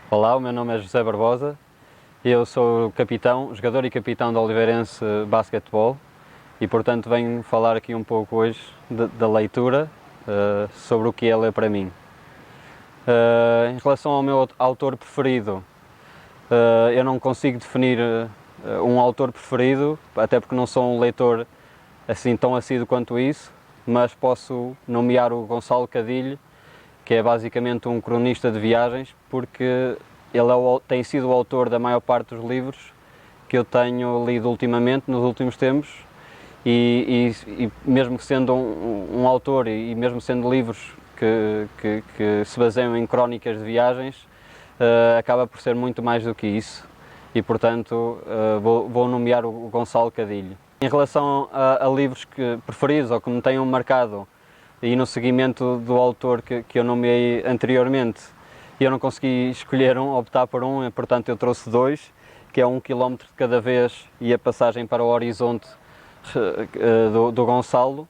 Olá, o meu nome é José Barbosa, eu sou capitão, jogador e capitão do Oliveirense Basquetebol e portanto venho falar aqui um pouco hoje da leitura, sobre o que é ler para mim. Em relação ao meu autor preferido, eu não consigo definir um autor preferido, até porque não sou um leitor assim tão assíduo quanto isso, mas posso nomear o Gonçalo Cadilho, que é basicamente um cronista de viagens, porque ele tem sido o autor da maior parte dos livros que eu tenho lido ultimamente, nos últimos tempos, e mesmo sendo um autor e mesmo sendo livros que se baseiam em crónicas de viagens, acaba por ser muito mais do que isso, e portanto vou nomear o Gonçalo Cadilho. Em relação a livros preferidos ou que me tenham marcado, e no seguimento do autor que eu nomeei anteriormente, eu não consegui escolher optar por um, portanto eu trouxe dois, que é 1 km de cada vez e a passagem para o horizonte do Gonçalo,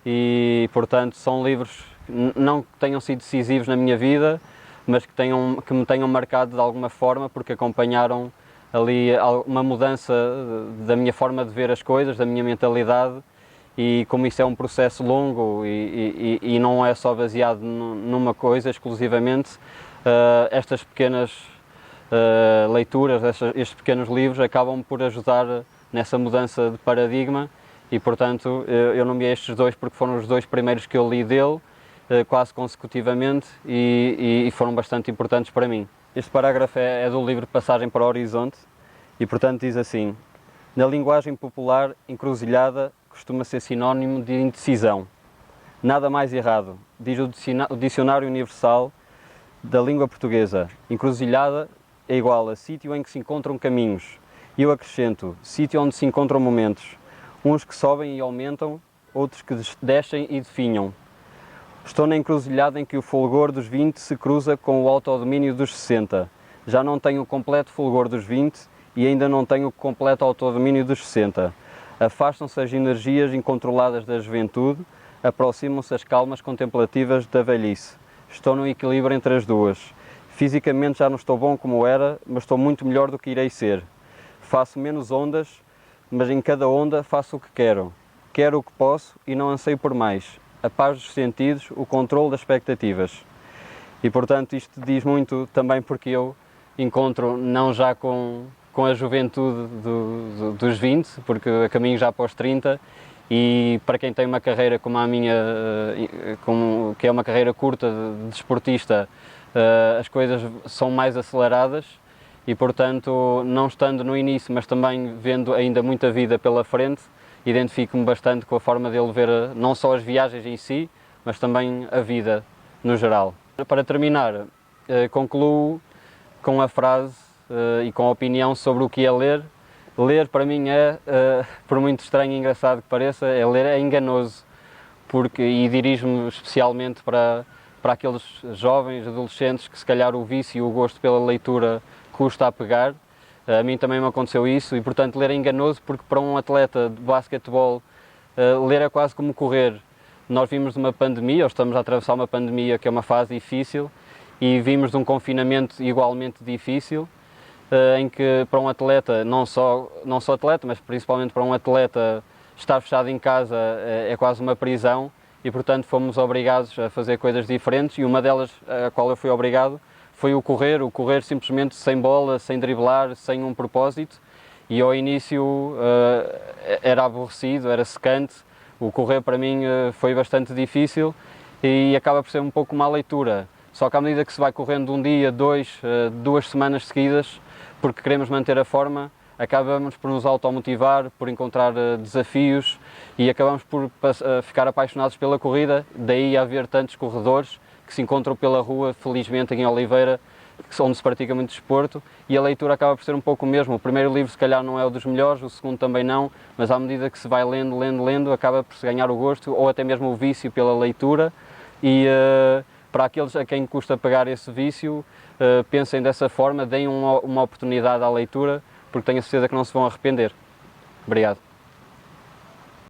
e portanto são livros não que tenham sido decisivos na minha vida, mas que me tenham marcado de alguma forma, porque acompanharam ali uma mudança da minha forma de ver as coisas, da minha mentalidade, e como isso é um processo longo e não é só baseado numa coisa exclusivamente, estas pequenas leituras, estes pequenos livros acabam por ajudar nessa mudança de paradigma, e portanto eu nomeei estes dois porque foram os dois primeiros que eu li dele, quase consecutivamente, e foram bastante importantes para mim. Este parágrafo é do livro Passagem para o Horizonte e portanto diz assim: na linguagem popular, encruzilhada costuma ser sinónimo de indecisão. Nada mais errado, diz o Dicionário Universal da Língua Portuguesa. Encruzilhada é igual a sítio em que se encontram caminhos. E eu acrescento, sítio onde se encontram momentos, uns que sobem e aumentam, outros que descem e definham. Estou na encruzilhada em que o fulgor dos 20 se cruza com o autodomínio dos 60. Já não tenho o completo fulgor dos 20 e ainda não tenho o completo autodomínio dos 60. Afastam-se as energias incontroladas da juventude, aproximam-se as calmas contemplativas da velhice. Estou no equilíbrio entre as duas. Fisicamente já não estou bom como era, mas estou muito melhor do que irei ser. Faço menos ondas, mas em cada onda faço o que quero. Quero o que posso e não anseio por mais. A paz dos sentidos, o controle das expectativas. E portanto isto diz muito também porque eu encontro, não já com a juventude dos 20, porque a caminho já para os 30, e para quem tem uma carreira como a minha, que é uma carreira curta de desportista, as coisas são mais aceleradas, e portanto, não estando no início, mas também vendo ainda muita vida pela frente, identifico-me bastante com a forma dele ver não só as viagens em si, mas também a vida no geral. Para terminar, concluo com a frase e com a opinião sobre o que é ler. Ler para mim é, por muito estranho e engraçado que pareça, ler é enganoso, e dirijo-me especialmente para aqueles jovens, adolescentes, que se calhar o vício e o gosto pela leitura custa a pegar. A mim também me aconteceu isso, e portanto ler é enganoso, porque para um atleta de basquetebol ler é quase como correr. Nós vimos de uma pandemia, ou estamos a atravessar uma pandemia que é uma fase difícil, e vimos de um confinamento igualmente difícil, em que para um atleta, não só atleta, mas principalmente para um atleta, estar fechado em casa é quase uma prisão, e portanto fomos obrigados a fazer coisas diferentes, e uma delas a qual eu fui obrigado foi o correr simplesmente sem bola, sem driblar, sem um propósito, e ao início era aborrecido, era secante. O correr para mim foi bastante difícil e acaba por ser um pouco uma leitura. Só que à medida que se vai correndo um dia, duas semanas seguidas, porque queremos manter a forma, acabamos por nos automotivar, por encontrar desafios, e acabamos por ficar apaixonados pela corrida. Daí haver tantos corredores que se encontram pela rua, felizmente aqui em Oliveira, onde se pratica muito desporto, e a leitura acaba por ser um pouco o mesmo. O primeiro livro se calhar não é o dos melhores, o segundo também não, mas à medida que se vai lendo, acaba por se ganhar o gosto, ou até mesmo o vício pela leitura, e para aqueles a quem custa pegar esse vício, pensem dessa forma, deem uma oportunidade à leitura, porque tenho a certeza que não se vão arrepender. Obrigado.